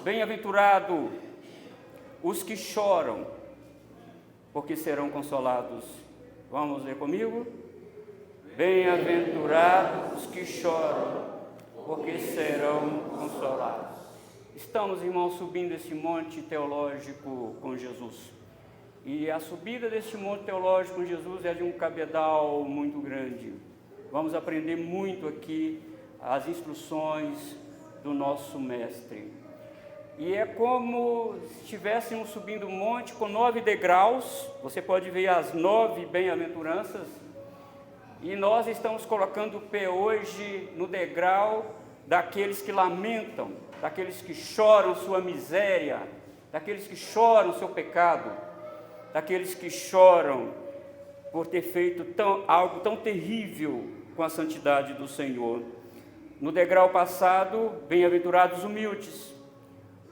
Bem-aventurado os que choram, porque serão consolados. Vamos ler comigo? Bem-aventurados os que choram, porque serão consolados. Estamos, irmãos, subindo esse monte teológico com Jesus. E a subida deste monte teológico com Jesus é de um cabedal muito grande. Vamos aprender muito aqui as instruções do nosso mestre. E é como se estivéssemos subindo um monte com 9 degraus. Você pode ver as 9 bem-aventuranças. E nós estamos colocando o pé hoje no degrau daqueles que lamentam, daqueles que choram sua miséria, daqueles que choram seu pecado, daqueles que choram por ter feito algo tão terrível com a santidade do Senhor. No degrau passado, bem-aventurados os humildes.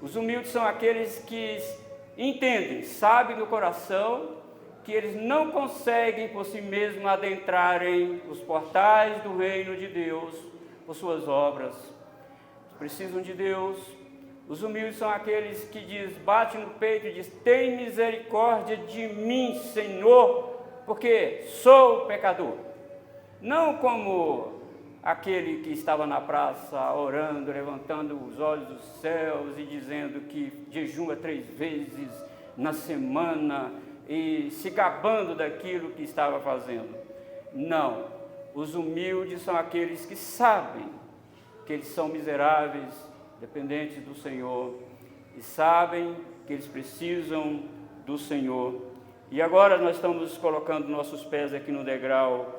Os humildes são aqueles que entendem, sabem no coração, que eles não conseguem por si mesmos adentrarem os portais do reino de Deus por suas obras. Precisam de Deus. Os humildes são aqueles que batem no peito e dizem: tem misericórdia de mim, Senhor, porque sou pecador. Não como aquele que estava na praça orando, levantando os olhos dos céus e dizendo que jejuma 3 vezes na semana e se gabando daquilo que estava fazendo. Não, os humildes são aqueles que sabem que eles são miseráveis, dependentes do Senhor, e sabem que eles precisam do Senhor. E agora nós estamos colocando nossos pés aqui no degrau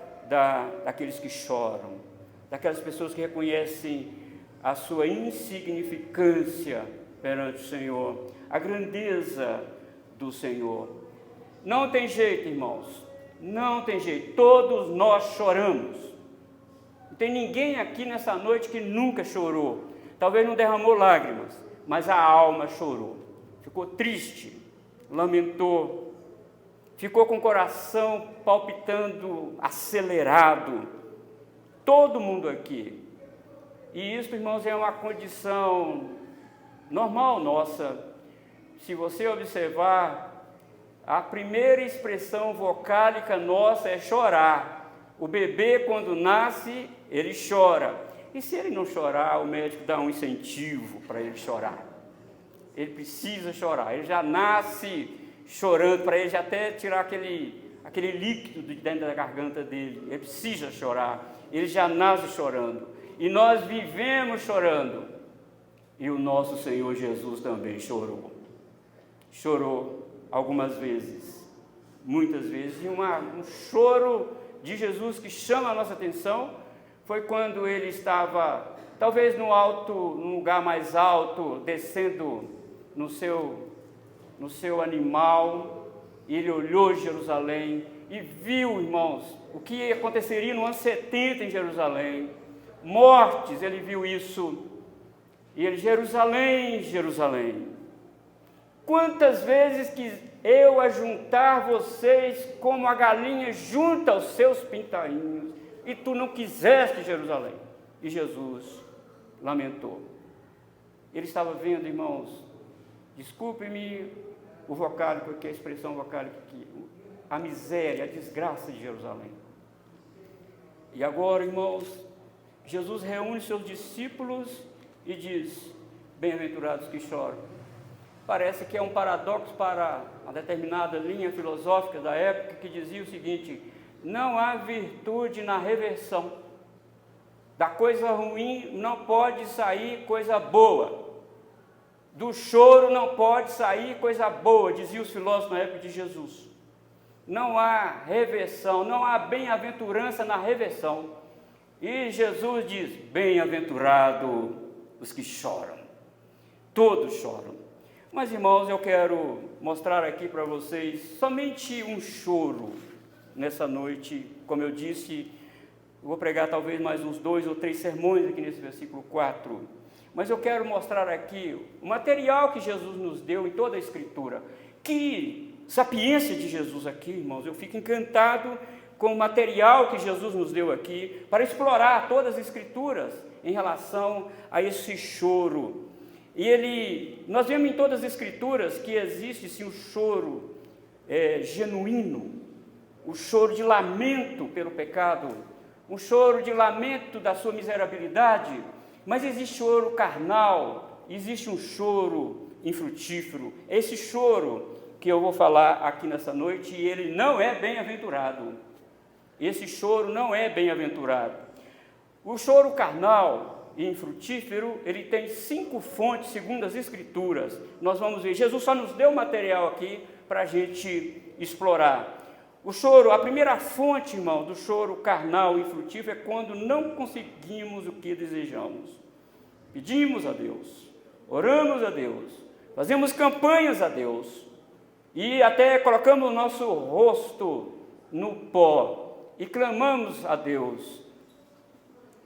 daqueles que choram, daquelas pessoas que reconhecem a sua insignificância perante o Senhor, a grandeza do Senhor. Não tem jeito, irmãos, não tem jeito, todos nós choramos. Não tem ninguém aqui nessa noite que nunca chorou. Talvez não derramou lágrimas, mas a alma chorou, ficou triste, lamentou, ficou com o coração palpitando acelerado. Todo mundo aqui. E isso, irmãos, é uma condição normal nossa. Se você observar, a primeira expressão vocálica nossa é chorar. O bebê, quando nasce, ele chora. E se ele não chorar, o médico dá um incentivo para ele chorar. Ele precisa chorar. Ele já nasce chorando, para ele já até tirar aquele líquido de dentro da garganta dele. Ele precisa chorar. Ele já nasce chorando. E nós vivemos chorando. E o nosso Senhor Jesus também chorou. Chorou algumas vezes, muitas vezes. E um choro de Jesus que chama a nossa atenção foi quando ele estava, talvez num lugar mais alto, descendo no seu animal, e ele olhou Jerusalém e viu, irmãos, o que aconteceria no ano 70 em Jerusalém. Mortes, ele viu isso. E ele: Jerusalém, Jerusalém, quantas vezes quis eu ajuntar vocês como a galinha junta os seus pintainhos, e tu não quiseste, Jerusalém. E Jesus lamentou. Ele estava vendo, irmãos, desculpe-me o vocálico aqui, a expressão vocálica aqui, a miséria, a desgraça de Jerusalém. E agora, irmãos, Jesus reúne seus discípulos e diz: bem-aventurados que choram. Parece que é um paradoxo para uma determinada linha filosófica da época, que dizia o seguinte: não há virtude na reversão. Da coisa ruim não pode sair coisa boa. Do choro não pode sair coisa boa, diziam os filósofos na época de Jesus. Não há reversão, não há bem-aventurança na reversão. E Jesus diz: bem-aventurado os que choram. Todos choram. Mas, irmãos, eu quero mostrar aqui para vocês somente um choro nessa noite. Como eu disse, eu vou pregar talvez mais uns 2 ou 3 sermões aqui nesse versículo 4. Mas eu quero mostrar aqui o material que Jesus nos deu em toda a Escritura. Que sapiência de Jesus aqui, irmãos. Eu fico encantado com o material que Jesus nos deu aqui para explorar todas as Escrituras em relação a esse choro. E nós vemos em todas as Escrituras que existe sim um choro genuíno, um choro de lamento pelo pecado, um choro de lamento da sua miserabilidade, mas existe choro carnal, existe um choro infrutífero. Esse choro que eu vou falar aqui nessa noite, ele não é bem-aventurado. Esse choro não é bem-aventurado. O choro carnal e infrutífero, ele tem 5 fontes segundo as Escrituras. Nós vamos ver, Jesus só nos deu material aqui para a gente explorar. O choro, a primeira fonte, irmão, do choro carnal e infrutífero é quando não conseguimos o que desejamos. Pedimos a Deus, oramos a Deus, fazemos campanhas a Deus e até colocamos o nosso rosto no pó e clamamos a Deus.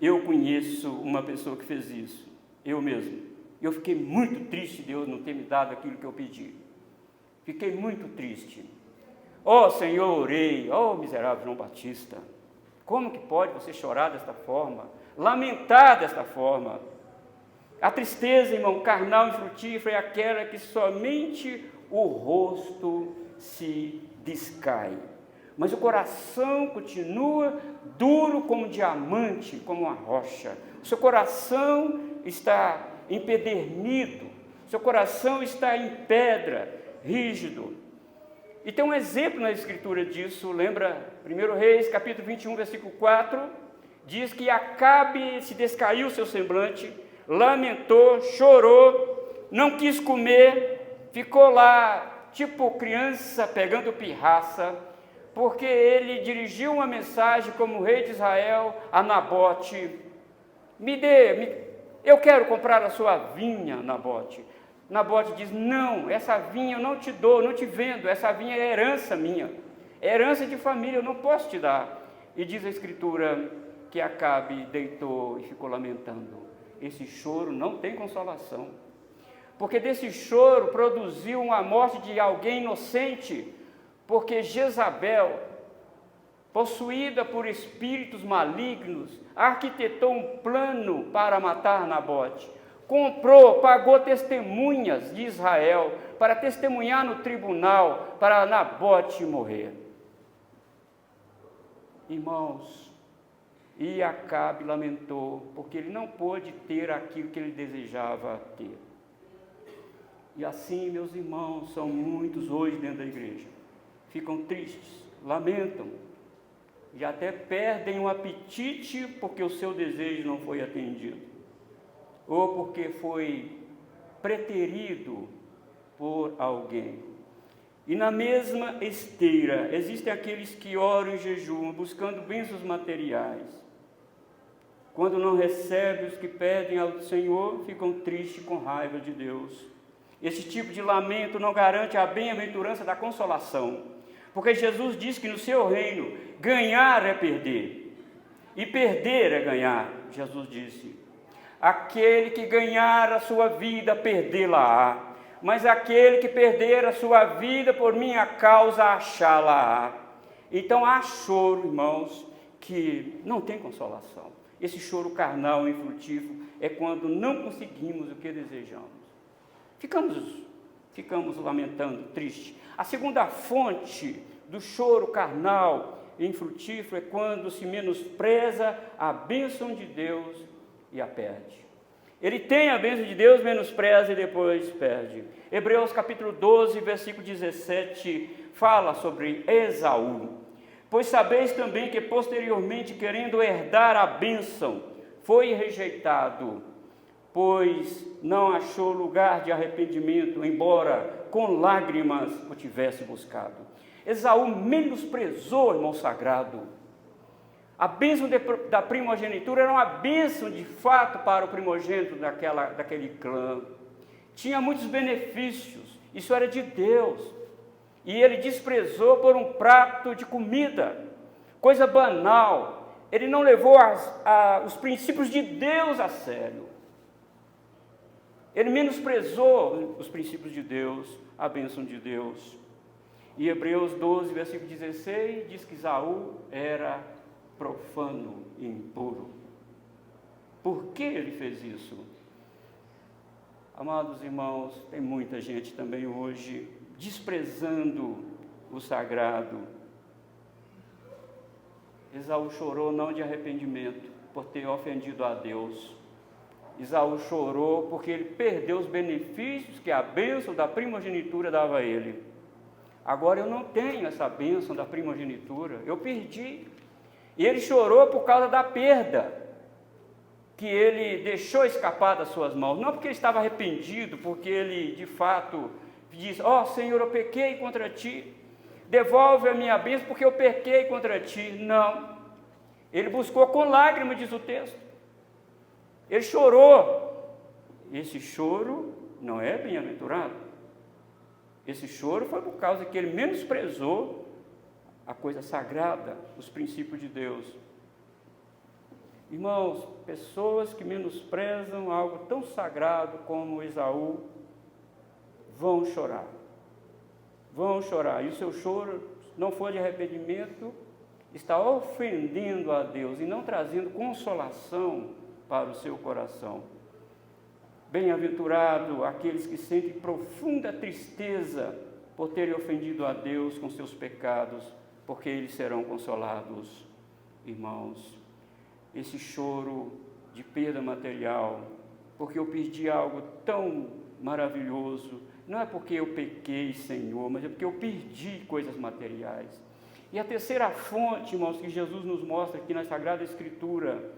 Eu conheço uma pessoa que fez isso, eu mesmo. Eu fiquei muito triste de Deus não ter me dado aquilo que eu pedi. Fiquei muito triste. Ó Senhor, orei, ó miserável João Batista, como que pode você chorar desta forma, lamentar desta forma? A tristeza, irmão, carnal e frutífera é aquela que somente o rosto se descai, mas o coração continua duro como diamante, como uma rocha. O seu coração está empedernido, seu coração está em pedra, rígido. E tem um exemplo na Escritura disso, lembra? 1 Reis, capítulo 21, versículo 4, diz que Acabe se descaiu o seu semblante, lamentou, chorou, não quis comer, ficou lá, tipo criança pegando pirraça, porque ele dirigiu uma mensagem como rei de Israel a Nabote: eu quero comprar a sua vinha, Nabote. Nabote diz: não, essa vinha eu não te dou, não te vendo, essa vinha é herança minha, é herança de família, eu não posso te dar. E diz a Escritura que Acabe deitou e ficou lamentando. Esse choro não tem consolação, porque desse choro produziu a morte de alguém inocente, porque Jezabel, possuída por espíritos malignos, arquitetou um plano para matar Nabote. Comprou, pagou testemunhas de Israel para testemunhar no tribunal para Nabote morrer. Irmãos, e Acabe lamentou, porque ele não pôde ter aquilo que ele desejava ter. E assim, meus irmãos, são muitos hoje dentro da igreja. Ficam tristes, lamentam, e até perdem o apetite porque o seu desejo não foi atendido, ou porque foi preterido por alguém. E na mesma esteira, existem aqueles que oram em jejum, buscando bênçãos materiais. Quando não recebem os que pedem ao Senhor, ficam tristes com raiva de Deus. Esse tipo de lamento não garante a bem-aventurança da consolação, porque Jesus disse que no seu reino, ganhar é perder, e perder é ganhar. Jesus disse: aquele que ganhar a sua vida, perdê-la-á, mas aquele que perder a sua vida por minha causa, achá-la-á. Então há choro, irmãos, que não tem consolação. Esse choro carnal e infrutífero é quando não conseguimos o que desejamos. Ficamos lamentando, triste. A segunda fonte do choro carnal e infrutífero é quando se menospreza a bênção de Deus e a perde. Ele tem a bênção de Deus, menospreza e depois perde. Hebreus capítulo 12, versículo 17, fala sobre Esaú. Pois sabeis também que posteriormente, querendo herdar a bênção, foi rejeitado, pois não achou lugar de arrependimento, embora com lágrimas o tivesse buscado. Esaú menosprezou, irmão sagrado. A bênção da primogenitura era uma bênção de fato para o primogênito daquele clã. Tinha muitos benefícios, isso era de Deus. E ele desprezou por um prato de comida, coisa banal. Ele não levou os princípios de Deus a sério. Ele menosprezou os princípios de Deus, a bênção de Deus. E Hebreus 12, versículo 16, diz que Esaú era profano e impuro. Por que ele fez isso? Amados irmãos, tem muita gente também hoje desprezando o sagrado. Esaú chorou não de arrependimento, por ter ofendido a Deus. Esaú chorou porque ele perdeu os benefícios que a bênção da primogenitura dava a ele. Agora eu não tenho essa bênção da primogenitura, eu perdi. E ele chorou por causa da perda que ele deixou escapar das suas mãos. Não porque ele estava arrependido, porque ele de fato diz: ó Senhor, eu pequei contra ti, devolve a minha bênção porque eu pequei contra ti. Não, ele buscou com lágrimas, diz o texto. Ele chorou. Esse choro não é bem-aventurado. Esse choro foi por causa que ele menosprezou a coisa sagrada, os princípios de Deus. Irmãos, pessoas que menosprezam algo tão sagrado como Esaú vão chorar. Vão chorar. E o seu choro, se não for de arrependimento, está ofendendo a Deus e não trazendo consolação para o seu coração. Bem-aventurado aqueles que sentem profunda tristeza por terem ofendido a Deus com seus pecados, porque eles serão consolados. Irmãos, esse choro de perda material, porque eu perdi algo tão maravilhoso, não é porque eu pequei, Senhor, mas é porque eu perdi coisas materiais. E a terceira fonte, irmãos, que Jesus nos mostra aqui na Sagrada Escritura,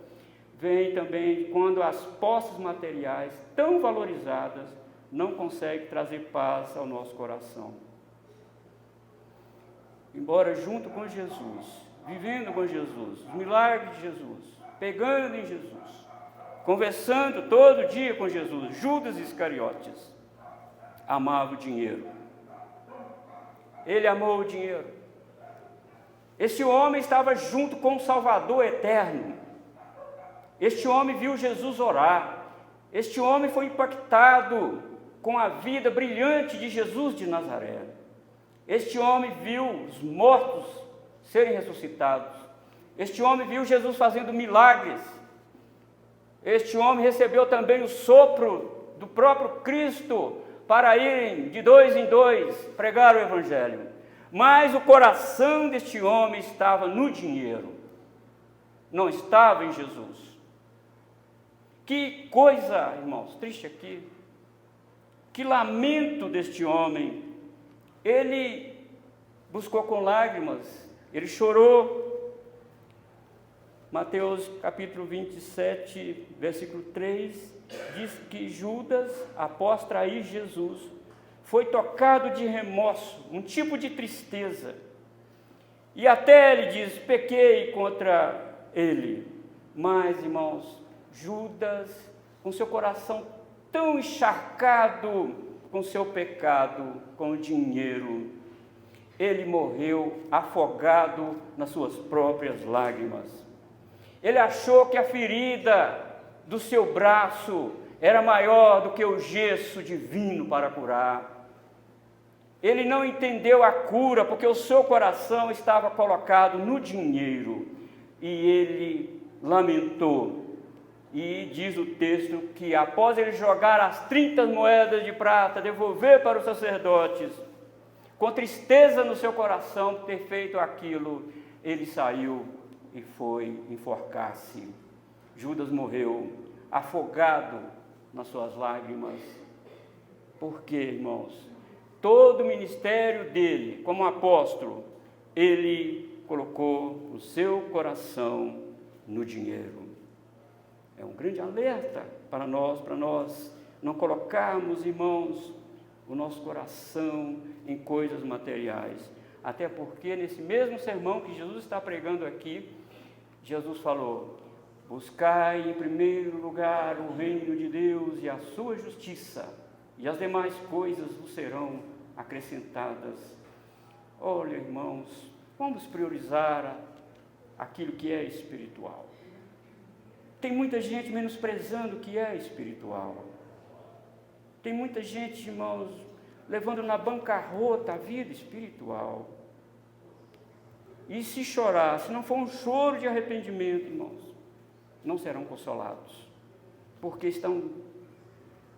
vem também quando as posses materiais, tão valorizadas, não conseguem trazer paz ao nosso coração. Embora junto com Jesus, vivendo com Jesus, os milagres de Jesus, pegando em Jesus, conversando todo dia com Jesus, Judas Iscariotes amava o dinheiro. Ele amou o dinheiro. Esse homem estava junto com o Salvador eterno. Este homem viu Jesus orar. Este homem foi impactado com a vida brilhante de Jesus de Nazaré. Este homem viu os mortos serem ressuscitados. Este homem viu Jesus fazendo milagres. Este homem recebeu também o sopro do próprio Cristo para irem de dois em dois pregar o Evangelho. Mas o coração deste homem estava no dinheiro, não estava em Jesus. Que coisa, irmãos, triste aqui. Que lamento deste homem. Ele buscou com lágrimas, ele chorou. Mateus capítulo 27, versículo 3, diz que Judas, após trair Jesus, foi tocado de remorso, um tipo de tristeza. E até ele diz: pequei contra ele. Mas, irmãos, Judas, com seu coração tão encharcado com seu pecado, com o dinheiro, ele morreu afogado nas suas próprias lágrimas. Ele achou que a ferida do seu braço era maior do que o gesso divino para curar. Ele não entendeu a cura, porque o seu coração estava colocado no dinheiro, e ele lamentou. E diz o texto que após ele jogar as 30 moedas de prata, devolver para os sacerdotes, com tristeza no seu coração por ter feito aquilo, ele saiu e foi enforcar-se. Judas morreu afogado nas suas lágrimas. Por quê, irmãos? Todo o ministério dele, como apóstolo, ele colocou o seu coração no dinheiro. É um grande alerta para nós não colocarmos, irmãos, o nosso coração em coisas materiais. Até porque nesse mesmo sermão que Jesus está pregando aqui, Jesus falou: buscai em primeiro lugar o reino de Deus e a sua justiça, e as demais coisas vos serão acrescentadas. Olha, irmãos, vamos priorizar aquilo que é espiritual. Tem muita gente menosprezando o que é espiritual. Tem muita gente, irmãos, levando na bancarrota a vida espiritual. E se chorar, se não for um choro de arrependimento, irmãos, não serão consolados, porque estão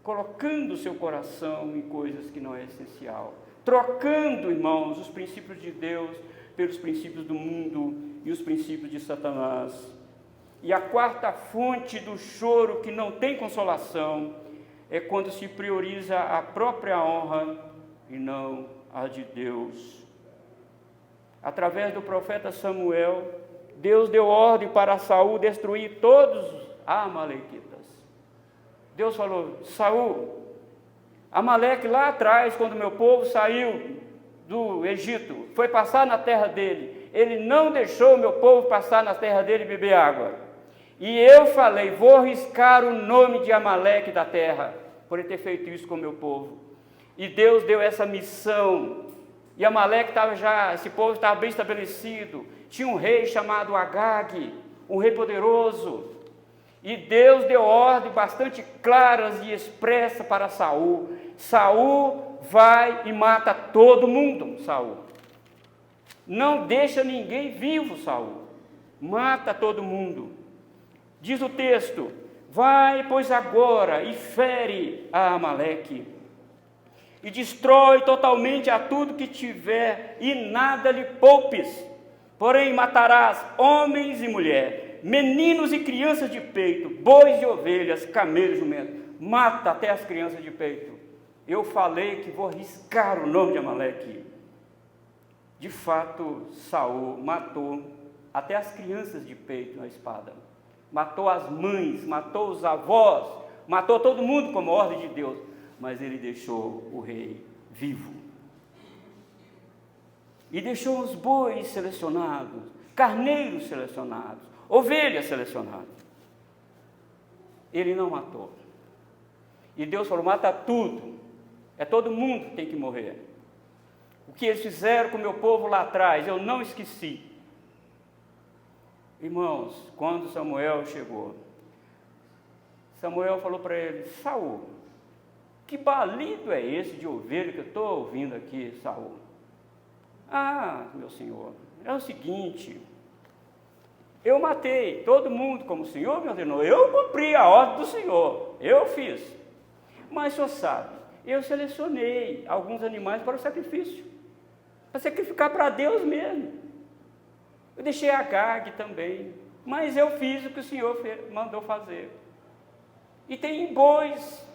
colocando o seu coração em coisas que não é essencial, trocando, irmãos, os princípios de Deus pelos princípios do mundo e os princípios de Satanás. E a quarta fonte do choro que não tem consolação é quando se prioriza a própria honra e não a de Deus. Através do profeta Samuel, Deus deu ordem para Saul destruir todos os amalequitas. Deus falou: Saul, Amaleque lá atrás, quando meu povo saiu do Egito, foi passar na terra dele, ele não deixou o meu povo passar na terra dele e beber água. E eu falei: vou riscar o nome de Amaleque da terra, por ele ter feito isso com o meu povo. E Deus deu essa missão. E Amaleque estava já, esse povo estava bem estabelecido. Tinha um rei chamado Agag, um rei poderoso. E Deus deu ordens bastante claras e expressas para Saul. Saul vai e mata todo mundo, Saul. Não deixa ninguém vivo, Saul. Mata todo mundo. Diz o texto: vai, pois, agora e fere a Amaleque, e destrói totalmente a tudo que tiver, e nada lhe poupes. Porém matarás homens e mulher, meninos e crianças de peito, bois e ovelhas, camelos e jumentos. Mata até as crianças de peito. Eu falei que vou riscar o nome de Amaleque. De fato, Saul matou até as crianças de peito na espada. Matou as mães, matou os avós, matou todo mundo como ordem de Deus. Mas ele deixou o rei vivo. E deixou os bois selecionados, carneiros selecionados, ovelhas selecionadas. Ele não matou. E Deus falou: mata tudo. É todo mundo que tem que morrer. O que eles fizeram com o meu povo lá atrás, eu não esqueci. Irmãos, quando Samuel chegou, Samuel falou para ele: Saul, que balido é esse de ovelha que eu estou ouvindo aqui, Saul? Ah, meu senhor, é o seguinte: eu matei todo mundo como o senhor me ordenou, eu cumpri a ordem do senhor, eu fiz. Mas o senhor sabe, eu selecionei alguns animais para o sacrifício, para sacrificar para Deus mesmo. Eu deixei Agag também, mas eu fiz o que o senhor mandou fazer. E tem bois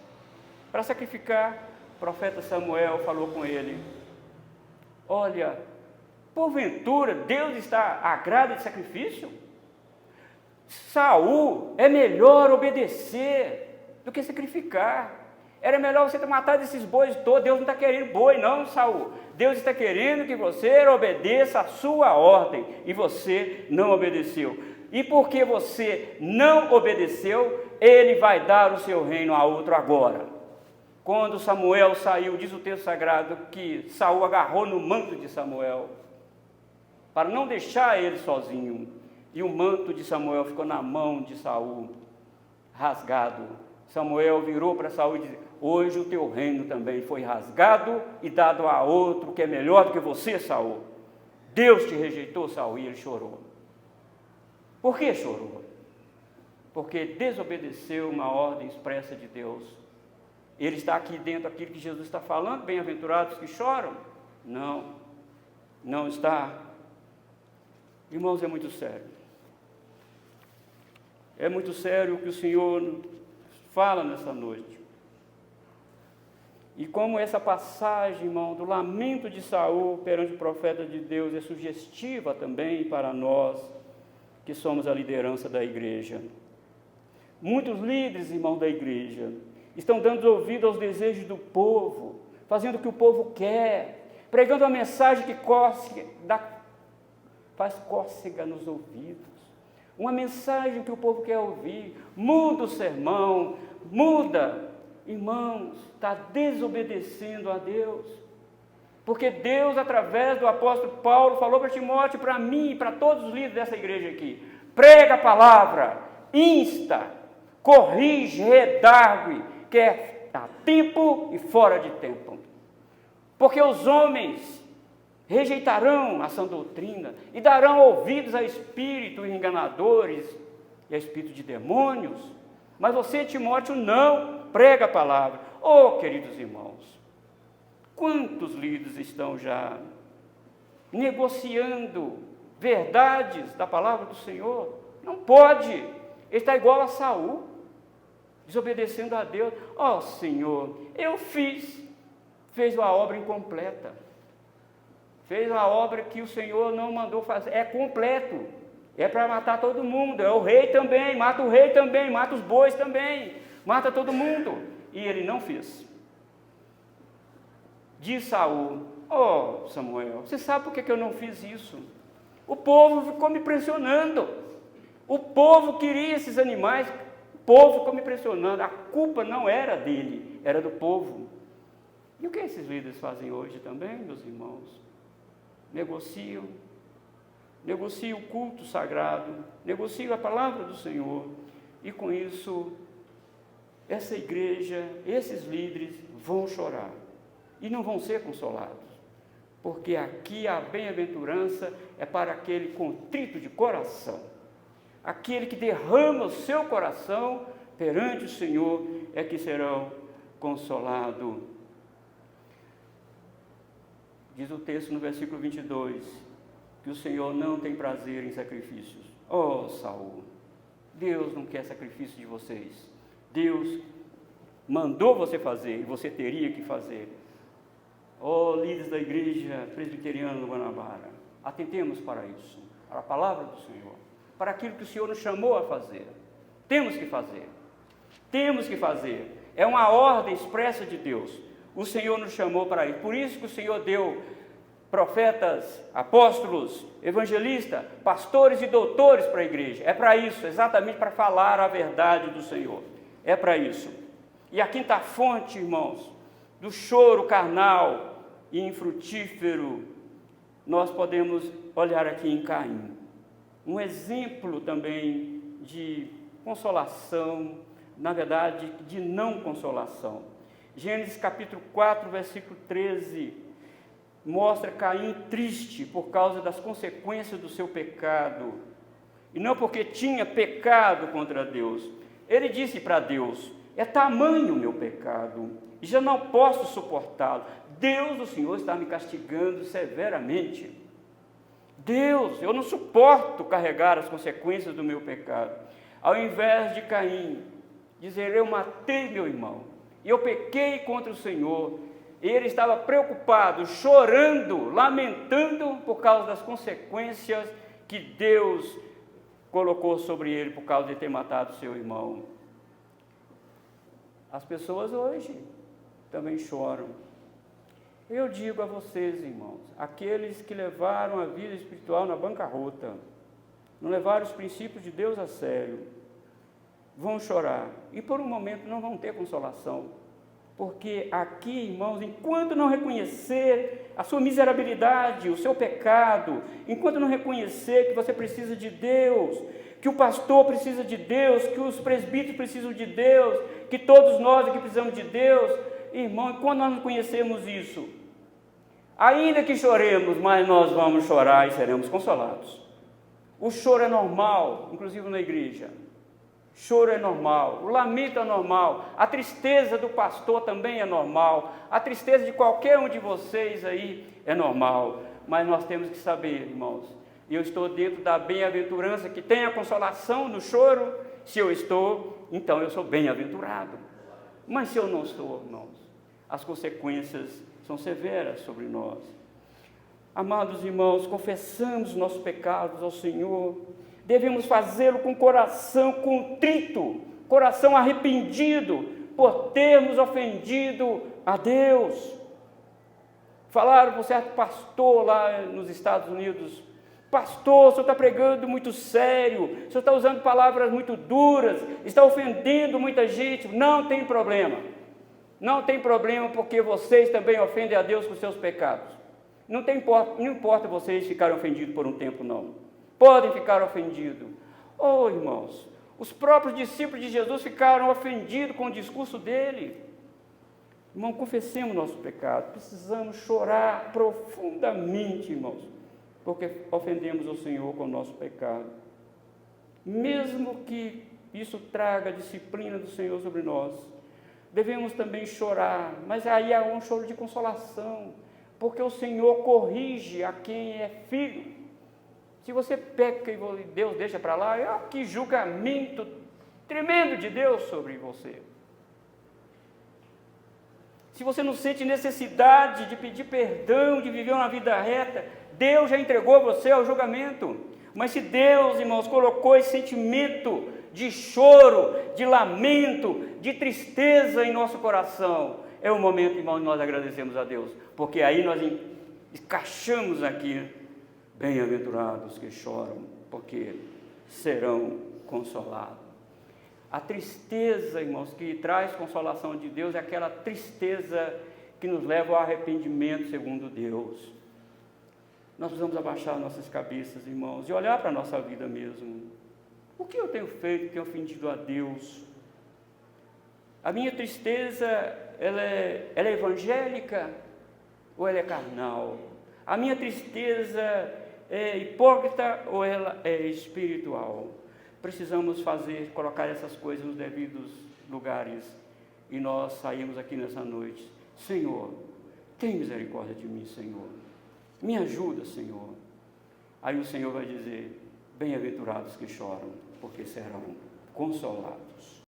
para sacrificar. O profeta Samuel falou com ele: olha, porventura Deus está agrada de sacrifício? Saul, é melhor obedecer do que sacrificar. Era melhor você ter matado esses bois todos. Deus não está querendo boi não, Saul. Deus está querendo que você obedeça a sua ordem, e você não obedeceu. E porque você não obedeceu, ele vai dar o seu reino a outro agora. Quando Samuel saiu, diz o texto sagrado que Saul agarrou no manto de Samuel, para não deixar ele sozinho, e o manto de Samuel ficou na mão de Saul, rasgado. Samuel virou para Saul e disse: hoje o teu reino também foi rasgado e dado a outro que é melhor do que você, Saul. Deus te rejeitou, Saul, e ele chorou. Por que chorou? Porque desobedeceu uma ordem expressa de Deus. Ele está aqui dentro daquilo que Jesus está falando: bem-aventurados que choram? Não, não está. Irmãos, é muito sério. É muito sério o que o Senhor fala nessa noite. E como essa passagem, irmão, do lamento de Saul perante o profeta de Deus é sugestiva também para nós, que somos a liderança da igreja. Muitos líderes, irmão, da igreja, estão dando ouvido aos desejos do povo, fazendo o que o povo quer, pregando a mensagem que faz cócega nos ouvidos, uma mensagem que o povo quer ouvir. Muda o sermão, muda. Irmãos, está desobedecendo a Deus, porque Deus, através do apóstolo Paulo, falou para Timóteo, para mim e para todos os líderes dessa igreja aqui: prega a palavra, insta, corrige, redargue, que é a tempo e fora de tempo, porque os homens rejeitarão a sã doutrina e darão ouvidos a espíritos enganadores e a espíritos de demônios, Mas você, Timóteo, não prega a palavra. Oh, queridos irmãos, quantos líderes estão já negociando verdades da palavra do Senhor? Não pode. Ele está igual a Saul, desobedecendo a Deus. Ó Senhor, eu fez uma obra incompleta, fez uma obra que o Senhor não mandou fazer, é completo, é para matar todo mundo, é o rei também, mata o rei também, mata os bois também, mata todo mundo, e ele não fez. Diz Saul: ó Samuel, você sabe por que eu não fiz isso? O povo ficou me pressionando, o povo queria esses animais, o povo ficou me pressionando, a culpa não era dele, era do povo. E o que esses líderes fazem hoje também, meus irmãos? Negociam o culto sagrado, negociam a palavra do Senhor, e com isso, essa igreja, esses líderes vão chorar, e não vão ser consolados, porque aqui a bem-aventurança é para aquele contrito de coração, aquele que derrama o seu coração perante o Senhor, é que serão consolados. Diz o texto no versículo 22, que o Senhor não tem prazer em sacrifícios. Oh, Saul, Deus não quer sacrifício de vocês. Deus mandou você fazer, e você teria que fazer. Oh, líderes da igreja presbiteriana do Guanabara, atentemos para isso, para a palavra do Senhor, para aquilo que o Senhor nos chamou a fazer. Temos que fazer. É uma ordem expressa de Deus. O Senhor nos chamou para isso. Por isso que o Senhor deu profetas, apóstolos, evangelistas, pastores e doutores para a igreja. É para isso, exatamente para falar a verdade do Senhor. É para isso. E a quinta fonte, irmãos, do choro carnal e infrutífero, nós podemos olhar aqui em Caim. Um exemplo também de consolação, na verdade, de não consolação. Gênesis capítulo 4, versículo 13, mostra Caim triste por causa das consequências do seu pecado, e não porque tinha pecado contra Deus. Ele disse para Deus: é tamanho o meu pecado, e já não posso suportá-lo. Deus, o Senhor, está me castigando severamente. Deus, eu não suporto carregar as consequências do meu pecado. Ao invés de Caim dizer: eu matei meu irmão, e eu pequei contra o Senhor, ele estava preocupado, chorando, lamentando por causa das consequências que Deus colocou sobre ele por causa de ter matado seu irmão. As pessoas hoje também choram. Eu digo a vocês, irmãos, aqueles que levaram a vida espiritual na bancarrota, não levaram os princípios de Deus a sério, vão chorar, e por um momento não vão ter consolação, porque aqui, irmãos, enquanto não reconhecer a sua miserabilidade, o seu pecado, enquanto não reconhecer que você precisa de Deus, que o pastor precisa de Deus, que os presbíteros precisam de Deus, que todos nós aqui precisamos de Deus, irmão, enquanto nós não conhecemos isso, ainda que choremos, mas nós vamos chorar e seremos consolados. O choro é normal, inclusive na igreja. Choro é normal, o lamento é normal, a tristeza do pastor também é normal, a tristeza de qualquer um de vocês aí é normal, mas nós temos que saber, irmãos, eu estou dentro da bem-aventurança que tem a consolação no choro. Se eu estou, então eu sou bem-aventurado. Mas se eu não estou, irmãos, as consequências são severas sobre nós. Amados irmãos, confessamos nossos pecados ao Senhor, devemos fazê-lo com coração contrito, coração arrependido, por termos ofendido a Deus. Falaram com um certo pastor lá nos Estados Unidos: pastor, o senhor está pregando muito sério, o senhor está usando palavras muito duras, está ofendendo muita gente. Não tem problema, porque vocês também ofendem a Deus com seus pecados. Não importa vocês ficarem ofendidos por um tempo, não. Podem ficar ofendidos. Oh, irmãos, os próprios discípulos de Jesus ficaram ofendidos com o discurso dele. Irmão, confessemos nosso pecado. Precisamos chorar profundamente, irmãos, porque ofendemos o Senhor com o nosso pecado. Mesmo que isso traga a disciplina do Senhor sobre nós. Devemos também chorar, mas aí é um choro de consolação, porque o Senhor corrige a quem é filho. Se você peca e Deus deixa para lá, que julgamento tremendo de Deus sobre você. Se você não sente necessidade de pedir perdão, de viver uma vida reta, Deus já entregou você ao julgamento. Mas se Deus, irmãos, colocou esse sentimento de choro, de lamento, de tristeza em nosso coração, é o momento, irmãos, nós agradecemos a Deus, porque aí nós encaixamos aqui, bem-aventurados que choram, porque serão consolados. A tristeza, irmãos, que traz consolação de Deus é aquela tristeza que nos leva ao arrependimento segundo Deus. Nós precisamos abaixar nossas cabeças, irmãos, e olhar para a nossa vida mesmo. O que eu tenho feito que tenho ofendido a Deus? A minha tristeza, ela é evangélica ou ela é carnal? A minha tristeza é hipócrita ou ela é espiritual? Precisamos colocar essas coisas nos devidos lugares, e nós saímos aqui nessa noite. Senhor, tem misericórdia de mim, Senhor. Me ajuda, Senhor. Aí o Senhor vai dizer, bem-aventurados que choram, porque serão consolados.